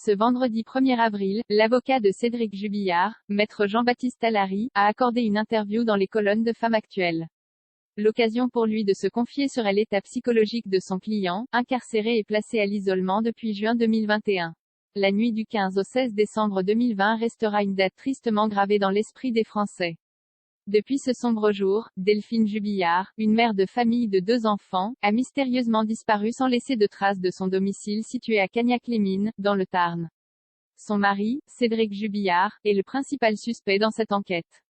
Ce vendredi 1er avril, l'avocat de Cédric Jubillard, maître Jean-Baptiste Allary, a accordé une interview dans les colonnes de Femme Actuelle. L'occasion pour lui de se confier sur l'état psychologique de son client, incarcéré et placé à l'isolement depuis juin 2021. La nuit du 15 au 16 décembre 2020 restera une date tristement gravée dans l'esprit des Français. Depuis ce sombre jour, Delphine Jubillard, une mère de famille de 2 enfants, a mystérieusement disparu sans laisser de traces de son domicile situé à Cagnac-les-Mines, dans le Tarn. Son mari, Cédric Jubillard, est le principal suspect dans cette enquête.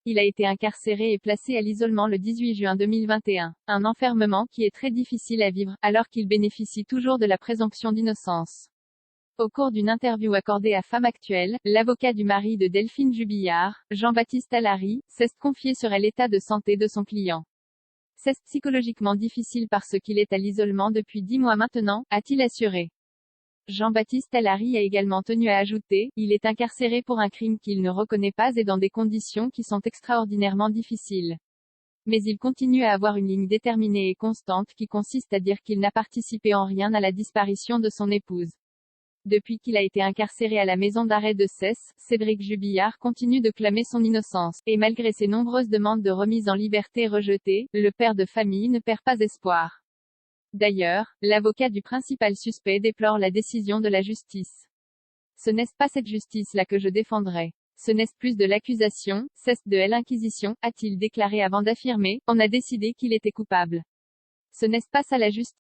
Il a été incarcéré et placé à l'isolement le 18 juin 2021. Un enfermement qui est très difficile à vivre, alors qu'il bénéficie toujours de la présomption d'innocence. Au cours d'une interview accordée à Femme Actuelle, l'avocat du mari de Delphine Jubillard, Jean-Baptiste Allary, s'est confié sur l'état de santé de son client. C'est psychologiquement difficile parce qu'il est à l'isolement depuis 10 mois maintenant, a-t-il assuré. Jean-Baptiste Allary a également tenu à ajouter, il est incarcéré pour un crime qu'il ne reconnaît pas et dans des conditions qui sont extraordinairement difficiles. Mais il continue à avoir une ligne déterminée et constante qui consiste à dire qu'il n'a participé en rien à la disparition de son épouse. Depuis qu'il a été incarcéré à la maison d'arrêt de Cesse, Cédric Jubillard continue de clamer son innocence, et malgré ses nombreuses demandes de remise en liberté rejetées, le père de famille ne perd pas espoir. D'ailleurs, l'avocat du principal suspect déplore la décision de la justice. Ce n'est pas cette justice-là que je défendrai. Ce n'est plus de l'accusation, c'est de l'inquisition, a-t-il déclaré avant d'affirmer, on a décidé qu'il était coupable. Ce n'est pas ça la justice.